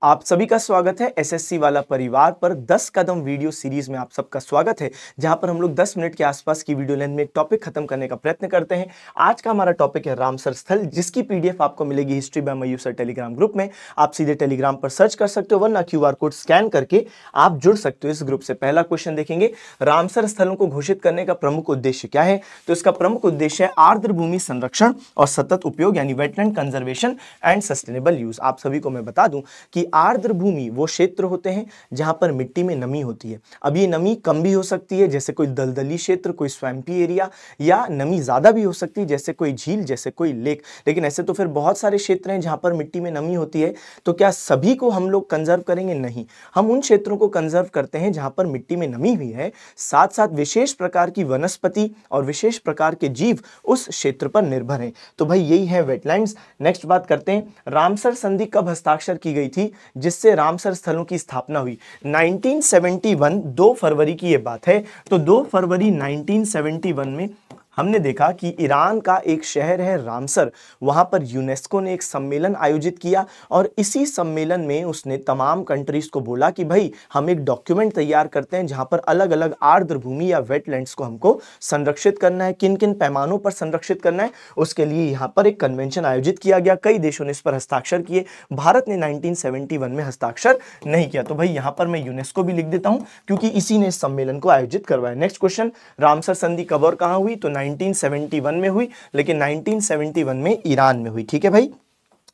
आप सभी का स्वागत है एसएससी वाला परिवार पर 10 कदम वीडियो सीरीज में आप सबका स्वागत है, जहां पर हम लोग 10 मिनट के आसपास की वीडियो लेंथ में एक टॉपिक खत्म करने का प्रयत्न करते हैं। आज का हमारा टॉपिक है रामसर स्थल, जिसकी पीडीएफ आपको मिलेगी हिस्ट्री बाय मयूसर टेलीग्राम ग्रुप में। आप सीधे टेलीग्राम पर सर्च कर सकते हो, वरना क्यूआर कोड स्कैन करके आप जुड़ सकते हो इस ग्रुप से। पहला क्वेश्चन देखेंगे, रामसर स्थलों को घोषित करने का प्रमुख उद्देश्य क्या है? तो इसका प्रमुख उद्देश्य है आर्द्र भूमि संरक्षण और सतत उपयोग, यानी wetland conservation and sustainable use. आप सभी को मैं बता दूं कि आर्द्र भूमि वो क्षेत्र होते हैं जहां पर मिट्टी में नमी होती है। अब ये नमी कम भी हो सकती है, जैसे कोई दलदली क्षेत्र, कोई स्वैम्पी एरिया, या नमी ज्यादा भी हो सकती है, जैसे कोई झील, जैसे कोई लेक। लेकिन ऐसे तो फिर बहुत सारे क्षेत्र हैं जहां पर मिट्टी में नमी होती है। तो क्या सभी को हम लोग कंजर्व करेंगे? नहीं, हम उन क्षेत्रों को कंजर्व करते हैं जहां पर मिट्टी में नमी भी है, साथ साथ विशेष प्रकार की वनस्पति और विशेष प्रकार के जीव उस क्षेत्र पर निर्भर हैं। तो भाई यही है वेटलैंड्स। नेक्स्ट बात करते हैं, रामसर संधि कब हस्ताक्षर की गई थी जिससे रामसर स्थलों की स्थापना हुई? 1971, 2 फरवरी की यह बात है। तो 2 फरवरी 1971 में हमने देखा कि ईरान का एक शहर है रामसर, वहां पर यूनेस्को ने एक सम्मेलन आयोजित किया और इसी सम्मेलन में उसने तमाम कंट्रीज को बोला कि भाई हम एक डॉक्यूमेंट तैयार करते हैं जहां पर अलग अलग आर्द्र भूमि या वेटलैंड्स को हमको संरक्षित करना है। किन किन पैमानों पर संरक्षित करना है, उसके लिए यहाँ पर एक कन्वेंशन आयोजित किया गया। कई देशों ने इस पर हस्ताक्षर किए, भारत ने 1971 में हस्ताक्षर नहीं किया। तो भाई यहाँ पर मैं यूनेस्को भी लिख देता हूं, क्योंकि इसी ने इस सम्मेलन को आयोजित करवाया। नेक्स्ट क्वेश्चन, रामसर संधि कब और कहां हुई? तो 1971 में हुई, लेकिन 1971 में ईरान में हुई। ठीक है भाई।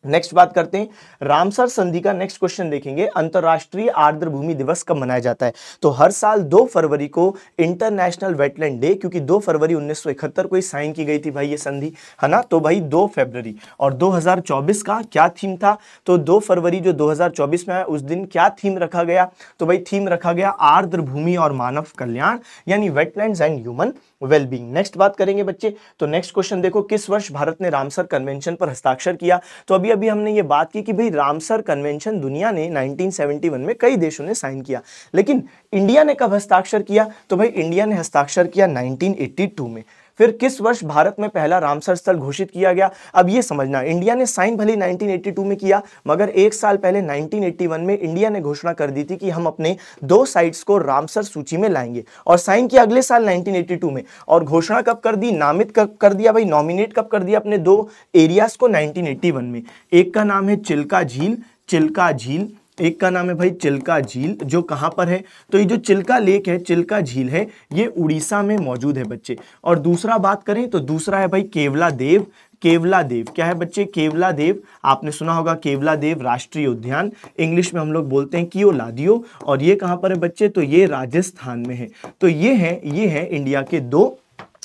नेक्स्ट बात करते हैं, रामसर संधि का नेक्स्ट क्वेश्चन देखेंगे, अंतरराष्ट्रीय आर्द्र भूमि दिवस कब मनाया जाता है? तो हर साल 2 फरवरी को इंटरनेशनल वेटलैंड डे, क्योंकि 2 फरवरी 1971 को ही साइन की गई थी भाई ये संधि, है ना। तो भाई 2 फरवरी। और 2024 का क्या थीम था? तो 2 फरवरी जो 2024 में आया, उस दिन क्या थीम रखा गया? तो भाई थीम रखा गया आर्द्र भूमि और मानव कल्याण, यानी wetlands and human wellbeing. Next बात करेंगे बच्चे, तो नेक्स्ट क्वेश्चन देखो, किस वर्ष भारत ने रामसर कन्वेंशन पर हस्ताक्षर किया? तो अभी हमने ये बात की कि भाई रामसर कन्वेंशन दुनिया ने 1971 में कई देशों ने साइन किया, लेकिन इंडिया ने कब हस्ताक्षर किया? तो भाई इंडिया ने हस्ताक्षर किया 1982 में। फिर किस वर्ष भारत में पहला रामसर स्थल घोषित किया गया? अब ये समझना, इंडिया ने साइन भले 1982 में किया, मगर एक साल पहले 1981 में इंडिया ने घोषणा कर दी थी कि हम अपने 2 साइट्स को रामसर सूची में लाएंगे, और साइन किया अगले साल 1982 में। और घोषणा कब कर दी, नामित कब कर दिया भाई, नॉमिनेट कब कर दिया अपने 2 एरियाज को? 1981 में। एक का नाम है चिल्का झील, चिल्का झील, एक का नाम है भाई चिल्का झील, जो कहां पर है? तो ये जो चिल्का लेक है, चिल्का झील है, ये उड़ीसा में मौजूद है बच्चे। और दूसरा बात करें तो दूसरा है भाई केवला देव। केवला देव क्या है बच्चे? केवला देव, आपने सुना होगा केवला देव राष्ट्रीय उद्यान, इंग्लिश में हम लोग बोलते हैं कियोलादियो। और ये कहां पर है बच्चे? तो ये राजस्थान में है। तो ये है इंडिया के 2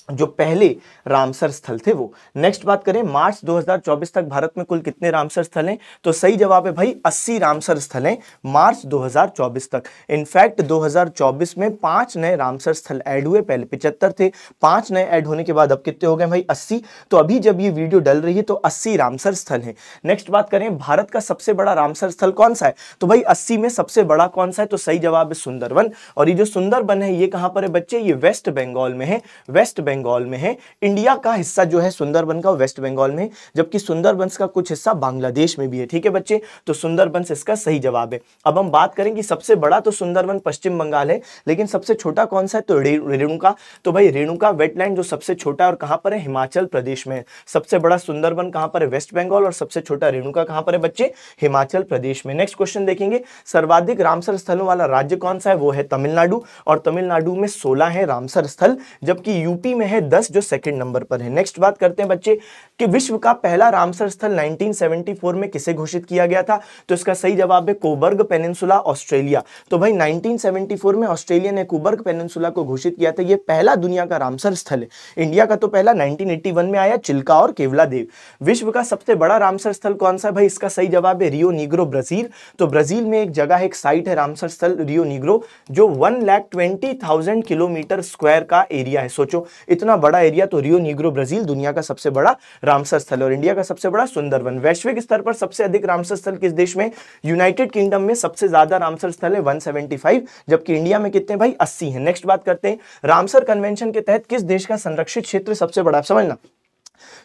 जो पहले रामसर स्थल थे वो। नेक्स्ट बात करें, मार्च 2024 तक भारत में कुल कितने रामसर स्थल हैं? तो सही जवाब है भाई 80 रामसर स्थल हैं मार्च 2024 तक। इनफैक्ट 2024 में 5 नए रामसर स्थल ऐड हुए, पहले 75 थे, 5 नए ऐड होने के बाद अब कितने हो गए भाई? 80। तो अभी जब ये वीडियो डल रही है तो 80 रामसर स्थल हैं। नेक्स्ट बात करें, भारत का सबसे बड़ा रामसर स्थल कौन सा है? तो भाई 80 में सबसे बड़ा कौन सा है? तो सही जवाब है सुंदरवन। और ये जो सुंदरवन है ये कहां पर है बच्चे? ये वेस्ट बंगाल में है, वेस्ट बंगाल में है। इंडिया का हिस्सा जो है सुंदरबन का, वेस्ट बंगाल में, जबकि सुंदरबन का कुछ हिस्सा बांग्लादेश में भी है। ठीक है बच्चे, तो सुंदरबन इसका सही जवाब है। अब हम बात करें कि सबसे बड़ा तो सुंदरबन पश्चिम बंगाल है, लेकिन सबसे छोटा कौन सा है? तो रेणुका। तो भाई रेणुका वेटलैंड जो सबसे छोटा है और कहां पर है? हिमाचल प्रदेश में। सबसे बड़ा सुंदरबन कहां पर है? वेस्ट बंगाल। और सबसे छोटा रेणुका कहां पर है बच्चे? हिमाचल प्रदेश में। नेक्स्ट क्वेश्चन देखेंगे, सर्वाधिक रामसर स्थलों वाला राज्य कौन सा है? वो है तमिलनाडु, और तमिलनाडु में 16 है रामसर स्थल, जबकि यूपी में है 10, जो सेकंड नंबर पर है। नेक्स्ट बात करते हैं बच्चे कि विश्व का पहला रामसर स्थल 1974 में किसे घोषित किया गया था? तो इसका सही जवाब है कोबर्ग पेनिनसुला, ऑस्ट्रेलिया। तो भाई 1974 में ऑस्ट्रेलिया ने कोबर्ग पेनिनसुला को घोषित किया था। यह पहला दुनिया का रामसर स्थल है। इंडिया का तो पहला 1981 में आया, चिल्का और केवला देव। विश्व का सबसे बड़ा रामसर स्थल कौन सा है भाई? इसका सही जवाब है रियो नीग्रो, ब्राजील। तो ब्राजील में एक जगह है, एक साइट है रामसर स्थल रियो नीग्रो, जो 1,20,000 किलोमीटर स्क्वायर का एरिया है। सोचो इतना बड़ा एरिया, तो रियो नीग्रो ब्राजील दुनिया का सबसे बड़ा रामसर स्थल, और इंडिया का सबसे बड़ा सुंदरवन। वैश्विक स्तर पर सबसे अधिक रामसर स्थल किस देश में? यूनाइटेड किंगडम में सबसे ज्यादा रामसर स्थल है 175, जबकि इंडिया में कितने भाई? 80 है। नेक्स्ट बात करते हैं, रामसर कन्वेंशन के तहत किस देश का संरक्षित क्षेत्र सबसे बड़ा? समझना,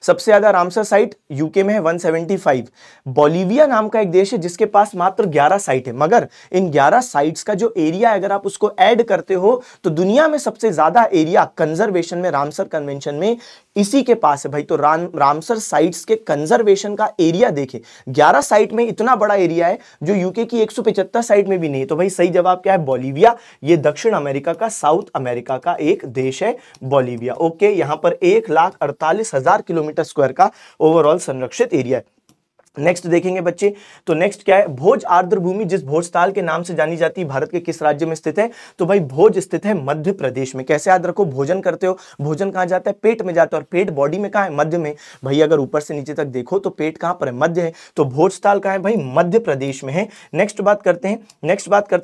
सबसे ज्यादा रामसर साइट यूके में है 175। बोलिविया नाम का एक देश है जिसके पास मात्र 11 साइट है, मगर इन 11 साइट्स का जो एरिया है अगर आप उसको ऐड करते हो तो दुनिया में सबसे ज्यादा एरिया कंजर्वेशन में रामसर कन्वेंशन में इसी के पास है भाई। तो रामसर साइट्स के कंजर्वेशन का एरिया देखें, 11 साइट में इतना बड़ा एरिया है जो यूके की 175 साइट में भी नहीं। तो भाई सही जवाब क्या है? बोलिविया। ये दक्षिण अमेरिका का, साउथ अमेरिका का एक देश है बोलिविया। ओके, यहां पर 1,48,000 किलोमीटर स्क्वायर का ओवरऑल संरक्षित एरिया है। नेक्स्ट देखेंगे बच्चे, तो नेक्स्ट क्या है? भोज आर्द्र भूमि जिस भोजताल के नाम से जानी जाती है भारत के किस राज्य में स्थित है? तो भाई भोज स्थित है मध्य प्रदेश में। कैसे याद रखो? भोजन करते हो, भोजन कहां जाता है? पेट में जाता है, और पेट बॉडी में कहां है? मध्य में। भाई अगर ऊपर से नीचे तक देखो तो पेट कहां पर है? मध्य है। तो भोजताल कहां है भाई? मध्य प्रदेश में है। नेक्स्ट बात करते हैं,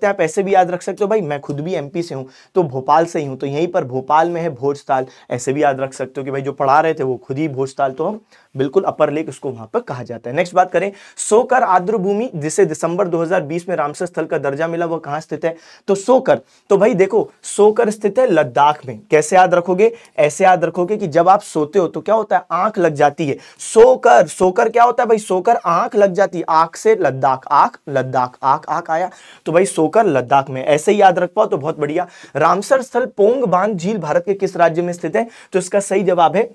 आप ऐसे भी याद रख सकते हो भाई, मैं खुद भी एमपी से हूं तो भोपाल से ही हूं, तो यहीं पर भोपाल में है भोजताल। ऐसे भी याद रख सकते हो कि भाई जो पढ़ा रहे थे वो खुद ही भोजताल, तो हम बिल्कुल अपर लेक उसको वहां पर कहा जाता है। नेक्स्ट बात करें, सोकर आर्द्र भूमि जिसे दिसंबर 2020 में रामसर स्थल का दर्जा मिला, वो कहां स्थित है? तो सोकर, तो भाई देखो सोकर स्थित है लद्दाख में। कैसे याद रखोगे? ऐसे याद रखोगे कि जब आप सोते हो तो क्या होता है? आंख लग जाती है। सोकर, सोकर क्या होता है भाई? सोकर आंख लग जाती है। आंख से लद्दाख, आंख लद्दाख, आंख आया, तो भाई सोकर लद्दाख में। ऐसे ही याद रख पाओ तो बहुत बढ़िया। रामसर स्थल पोंग बांध झील भारत के किस राज्य में स्थित है? तो इसका सही जवाब है,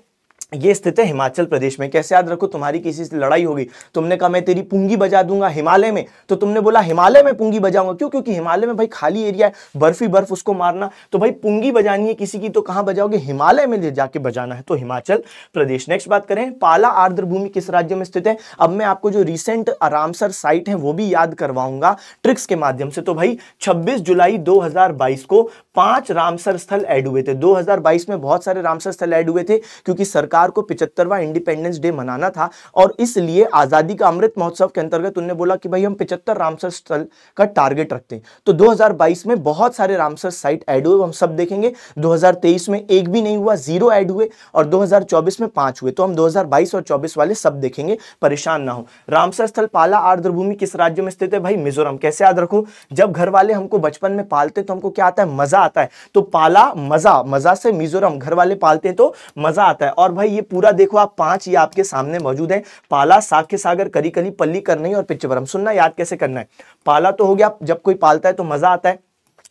ये स्थित है हिमाचल प्रदेश में। कैसे याद रखो? तुम्हारी किसी से लड़ाई होगी, तुमने कहा मैं तेरी पुंगी बजा दूंगा हिमालय में, तो तुमने बोला हिमालय में पुंगी बजाऊंगा। क्यों? क्योंकि हिमालय में भाई खाली एरिया है, बर्फ ही बर्फ, उसको मारना। तो भाई पुंगी बजानी है किसी की तो कहां बजाओगे? हिमालय में ले जाके बजाना है, तो हिमाचल प्रदेश। नेक्स्ट बात करें, पाला आर्द्र भूमि किस राज्य में स्थित है? अब मैं आपको जो रिसेंट रामसर साइट है वो भी याद करवाऊंगा ट्रिक्स के माध्यम से। तो भाई 26 जुलाई 2022 को 5 रामसर स्थल ऐड हुए थे। 2022 में बहुत सारे रामसर स्थल ऐड हुए थे क्योंकि सरकार को 75वां इंडिपेंडेंस डे मनाना था, और इसलिए आजादी का अमृत महोत्सव के अंतर्गत उन्होंने बोला कि भाई हम 75 रामसर स्थल का टारगेट रखते हैं। तो 2022 में बहुत सारे रामसर साइट ऐड हुए, हम सब देखेंगे। 2023 में एक भी नहीं हुआ, 0 ऐड हुए, और 2024 में 5 हुए। तो हम 2022 और 24 वाले सब देखेंगे, परेशान ना हो। रामसर स्थल पाला आर्द्र भूमि किस राज्य में स्थित है? भाई मिजोरम। कैसे याद रखो? जब घर वाले हमको बचपन में पालते तो हमको क्या आता है? मजा आता है। तो पाला मजा, मजा से मिजोरम, घर वाले पालते हैं तो मजा आता है। और भाई ये पूरा देखो आप 5 ये आपके सामने मौजूद है। पाला, साक्य सागर, करिकली, पल्ली करनई और पिच्चवरम। सुनना याद कैसे करना है। पाला तो हो गया, जब कोई पालता है तो मजा आता है।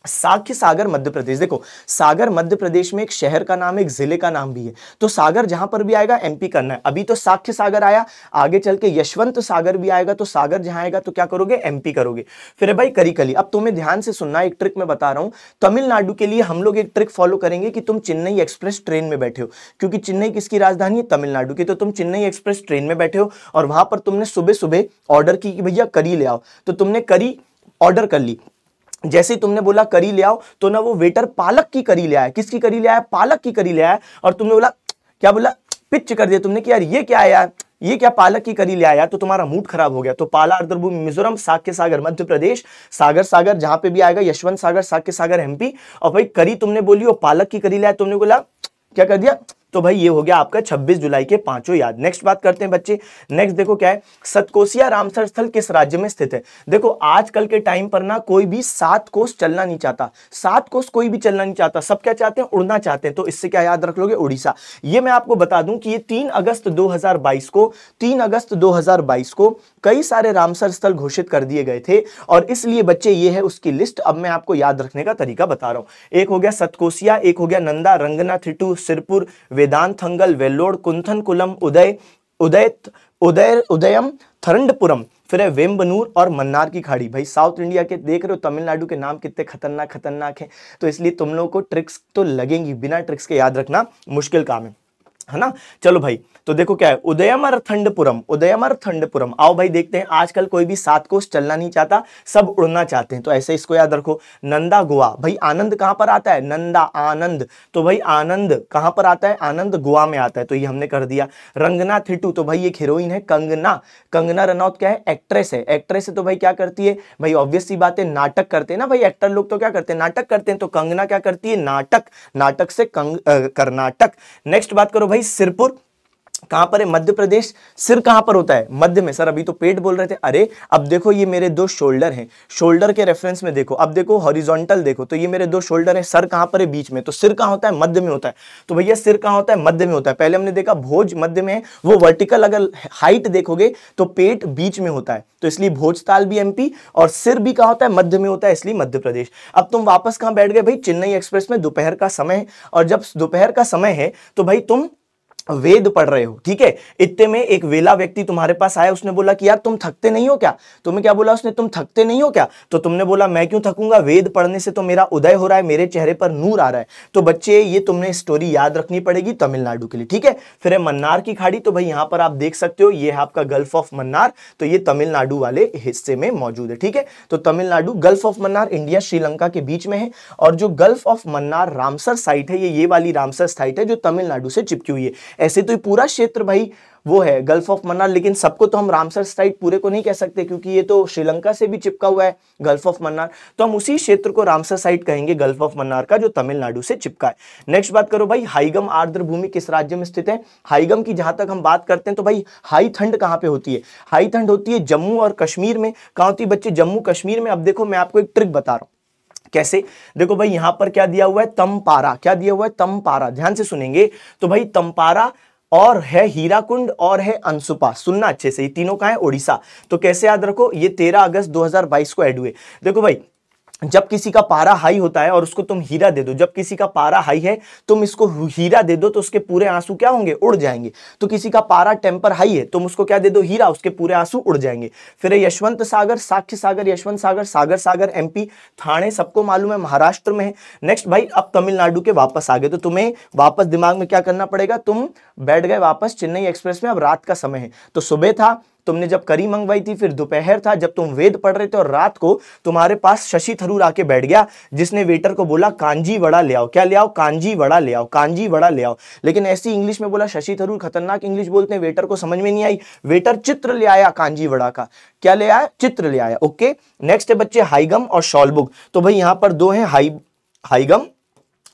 साक्य सागर मध्य प्रदेश, देखो सागर मध्य प्रदेश में एक शहर का नाम है, एक जिले का नाम भी है। तो सागर जहां पर भी आएगा एमपी करना है। अभी तो साक्य सागर आया, आगे चल के यशवंत सागर भी आएगा, तो सागर जहां आएगा तो क्या करोगे? एमपी करोगे। फिर है भाई करिकली। अब तुम्हें ध्यान से सुनना, एक ट्रिक मैं बता रहा हूं। तमिलनाडु के लिए हम लोग एक ट्रिक फॉलो करेंगे कि तुम चेन्नई एक्सप्रेस ट्रेन में बैठे हो, क्योंकि चेन्नई किसकी राजधानी है? तमिलनाडु की। तो तुम चेन्नई एक्सप्रेस ट्रेन में बैठे हो और वहां पर तुमने सुबह सुबह ऑर्डर की कि भैया करी ले आओ, तो तुमने करी ऑर्डर कर ली। जैसे ही तुमने बोला करी ले आओ, तो ना वो वेटर पालक की करी ले आया। किसकी करी ले आया? पालक की करी ले आया। और तुमने बोला, क्या बोला? पिच कर दिया तुमने कि यार ये क्या है यार, ये क्या पालक की करी ले आया, तो तुम्हारा मूड खराब हो गया। तो पाला आर्द्र भूमि मिजोरम, साक्य सागर मध्य प्रदेश, सागर सागर जहां पे भी आएगा यशवंत सागर, साक्य सागर एमपी। और भाई करी तुमने बोली, वो पालक की करी ले आया, तुमने बोला क्या कर दिया? तो भाई ये हो गया आपका 26 जुलाई के 5 याद। नेक्स्ट बात करते हैं बच्चे। नेक्स्ट देखो क्या है, सतकोसिया रामसर स्थल किस राज्य में स्थित है? देखो आजकल के टाइम पर ना कोई भी 7 कोस चलना नहीं चाहता, 7 कोस कोई भी चलना नहीं चाहता, सब क्या चाहते हैं? उड़ना चाहते हैं। तो इससे क्या याद रख लोगे? उड़ीसा। ये मैं आपको बता दूं कि ये 3 अगस्त 2022 को कई सारे रामसर स्थल घोषित कर दिए गए थे, और इसलिए बच्चे ये है उसकी लिस्ट। अब मैं आपको याद रखने का तरीका बता रहा हूं। एक हो गया सतकोसिया, एक हो गया नंदा, रंगनाथिट्टू, सिरपुर, वेदांतंगल, वेल्लोर, कुंथनकुलम, उदयम, थरंडपुरम, फिर है वेम्बनूर और मन्नार की खाड़ी। भाई साउथ इंडिया के देख रहे हो, तमिलनाडु के नाम कितने खतरनाक खतरनाक हैं, तो इसलिए तुम लोगों को ट्रिक्स तो लगेंगी, बिना ट्रिक्स के याद रखना मुश्किल काम है ना। चलो भाई, तो देखो क्या है, उदयमर थंडपुरम। आओ भाई देखते हैं। आजकल कोई भी 7 कोस चलना नहीं चाहता, सब उड़ना चाहते हैं, तो ऐसे इसको याद रखो। नंदा गोवा, भाई आनंद कहां पर आता है? नंदा, आनंद। तो भाई आनंद कहां पर आता है? आनंद गोवा में आता है, तो ये हमने कर दिया। रंगनाथिट्टू, तो भाई एक हीरोइन है कंगना, कंगना रनौत क्या है? एक्ट्रेस है। एक्ट्रेस है तो भाई क्या करती है? भाई ऑब्वियस सी बात है, नाटक करते हैं ना भाई, एक्टर लोग तो क्या करते हैं? नाटक करते हैं। तो कंगना क्या करती है? नाटक, नाटक से कर्नाटक। नेक्स्ट बात करो भाई सिरपुर। कहां पर है? मध्य प्रदेश। सिर कहां पर होता है? मध्य में। सर अभी तो पेट बोल रहे थे। अरे अब देखो ये मेरे दो शोल्डर हैं, शोल्डर के रेफरेंस में देखो, अब देखो हॉरिजॉन्टल देखो, तो ये मेरे दो शोल्डर हैं, सर कहां पर है? बीच में। तो सिर कहां होता है? मध्य में होता है। तो भैया सिर कहां होता है? मध्य में होता है। पहले हमने देखा भोज मध्य में है, वो वर्टिकल अगर हाइट देखोगे तो पेट बीच में होता है, तो इसलिए भोजताल भी एमपी, और सिर भी कहां होता है? मध्य में होता है, इसलिए मध्य प्रदेश। अब तुम वापस कहां बैठ गए भाई? चेन्नई एक्सप्रेस में। दोपहर का समय है, और जब दोपहर का समय है तो भाई तुम वेद पढ़ रहे हो, ठीक है। इतने में एक वेला व्यक्ति तुम्हारे पास आया, उसने बोला कि यार तुम थकते नहीं हो क्या? तुम्हें क्या बोला उसने? तुम थकते नहीं हो क्या? तो तुमने बोला मैं क्यों थकूंगा, वेद पढ़ने से तो मेरा उदय हो रहा है, मेरे चेहरे पर नूर आ रहा है। तो बच्चे ये तुमने स्टोरी याद रखनी पड़ेगी तमिलनाडु के लिए, ठीक है। फिर है मन्नार की खाड़ी, तो भाई यहां पर आप देख सकते हो ये है आपका गल्फ ऑफ मन्नार, तो ये तमिलनाडु वाले हिस्से में मौजूद है, ठीक है। तो Tamil Nadu, gulf of Mannar India Sri Lanka के बीच में है, और जो gulf of Mannar Ramsar site है, ये वाली रामसर साइट है जो तमिलनाडु से चिपकी हुई है। ऐसे तो पूरा क्षेत्र भाई वो है गल्फ ऑफ मन्नार, लेकिन सबको तो हम रामसर साइट पूरे को नहीं कह सकते, क्योंकि ये तो श्रीलंका से भी चिपका हुआ है गल्फ ऑफ मन्नार, तो हम उसी क्षेत्र को रामसर साइट कहेंगे गल्फ ऑफ मन्नार का, जो तमिलनाडु से चिपका है। नेक्स्ट बात करो भाई, हाईगम आर्द्र भूमि किस राज्य में स्थित है? हाईगम की जहां तक हम बात करते हैं तो भाई हाई ठंड कहां पे होती है? हाई ठंड होती है जम्मू और कश्मीर में। कहां होती है बच्चे? जम्मू कश्मीर में। अब देखो मैं आपको एक ट्रिक बता रहा हूं, कैसे? देखो भाई यहां पर क्या दिया हुआ है? तमपारा। क्या दिया हुआ है? तमपारा। ध्यान से सुनेंगे तो भाई तमपारा और है हीराकुंड और है अंशुपा। सुनना अच्छे से, ये तीनों कहां है? ओडिशा। तो कैसे याद रखो? ये 13 अगस्त 2022 को ऐड हुए। देखो भाई जब किसी का पारा हाई होता है और उसको तुम हीरा दे दो, जब किसी का पारा हाई है तुम इसको हीरा दे दो तो उसके पूरे आंसू क्या होंगे? उड़ जाएंगे। तो किसी का पारा टेम्पर हाई है, तुम उसको क्या दे दो? हीरा, उसके पूरे आंसू उड़ जाएंगे। फिर यशवंत सागर, साक्ष्य सागर, यशवंत सागर, सागर सागर एमपी, थाने सबको मालूम है महाराष्ट्र में है। नेक्स्ट भाई अब तमिलनाडु के वापस आ गए, तो तुम्हें वापस दिमाग में क्या करना पड़ेगा? तुम बैठ गए वापस चेन्नई एक्सप्रेस में, अब रात का समय है, तो सुबह था तुमने जब करी मंगवाई थी, फिर दोपहर था जब तुम वेद पढ़ रहे थे, और रात को तुम्हारे पास शशि थरूर आके बैठ गया, जिसने वेटर को बोला कांजी वड़ा ले आओ। क्या ले आओ? कांजी वड़ा ले आओ, कांजी वड़ा ले आओ। लेकिन ऐसी इंग्लिश में बोला शशि थरूर, खतरनाक इंग्लिश बोलते हैं, वेटर को समझ में नहीं आई। वेटर चित्र ले आया कांजी वड़ा का। क्या ले आया? चित्र ले आया। ओके, नेक्स्ट है बच्चे हाईगम और शॉलबुक। तो भाई यहां पर दो है हाईगम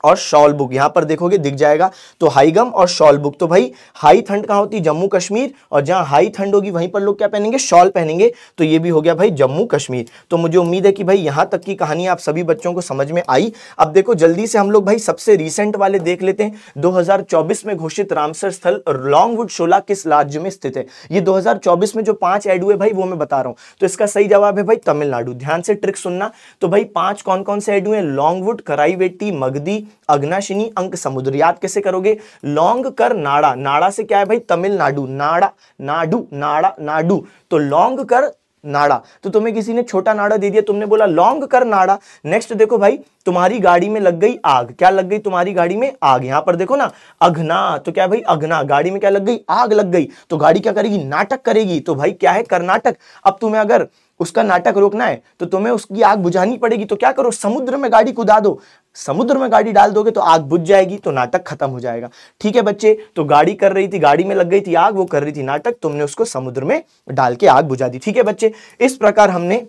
और शॉल बुक, यहां पर देखोगे दिख जाएगा। तो हाईगम और शॉल बुक, तो भाई हाई ठंड कहां होती है? जम्मू कश्मीर, और जहां हाई ठंड होगी वहीं पर लोग क्या पहनेंगे? शॉल पहनेंगे। तो ये भी हो गया भाई जम्मू कश्मीर। तो मुझे उम्मीद है कि भाई यहां तक की कहानी आप सभी बच्चों को समझ में आई। अब देखो जल्दी से हम लोग भाई सबसे रिसेंट वाले देख लेते हैं। 2024 में घोषित रामसर स्थल लॉन्गवुड शोला किस राज्य में स्थित है? ये 2024 में जो 5 ऐड हुए भाई वो मैं बता रहा हूं, तो इसका सही जवाब है भाई तमिलनाडु। ध्यान से ट्रिक सुनना। तो भाई 5 कौन कौन से ऐड हुए? लॉन्गवुड, कराईवेटी, मगधी, अग्नाशिनी, अंक समुद्र। याद कैसे करोगे? लौंग कर नाड़ा, नाड़ा से क्या है भाई? तमिलनाडु, नाड़ा नाडू, नाड़ा नाडू, तो लौंग कर नाड़ा। तो तुम्हें किसी ने छोटा नाड़ा दे दिया, तुमने बोला लौंग कर नाड़ा। नेक्स्ट देखो भाई, तुम्हारी गाड़ी में लग गई आग। क्या लग गई तुम्हारी गाड़ी में? आग। यहां पर देखो ना अघना, तो क्या भाई? अघना। गाड़ी में क्या लग गई? आग लग गई। तो गाड़ी क्या करेगी? नाटक करेगी। तो भाई क्या है? कर्नाटक। अब तुम्हें अगर उसका नाटक रोकना है तो तुम्हें उसकी आग बुझानी पड़ेगी, तो क्या करो? समुद्र में गाड़ी कुदा दो। समुद्र में गाड़ी डाल दोगे तो आग बुझ जाएगी, तो नाटक खत्म हो जाएगा। ठीक है बच्चे, तो गाड़ी कर रही थी, गाड़ी में लग गई थी आग, वो कर रही थी नाटक, तुमने उसको समुद्र में डाल के आग बुझा दी। ठीक है बच्चे, इस प्रकार हमने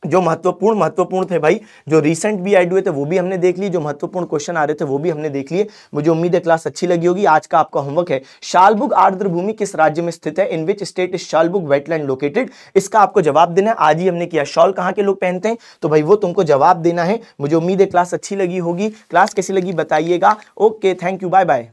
जो महत्वपूर्ण थे भाई, जो रिसेंट भी ऐड हुए थे वो भी हमने देख लिए, जो महत्वपूर्ण क्वेश्चन आ रहे थे वो भी हमने देख लिए। मुझे उम्मीद है क्लास अच्छी लगी होगी। आज का आपका होमवर्क है शालबुग आर्द्र भूमि किस राज्य में स्थित है? In which state is Shalbugh wetland located? इसका आपको जवाब देना है। आज ही हमने किया शॉल कहाँ के लोग पहनते हैं, तो भाई वो तुमको जवाब देना है। मुझे उम्मीद है क्लास अच्छी लगी होगी। क्लास कैसी लगी बताइएगा। Okay, thank you, bye bye.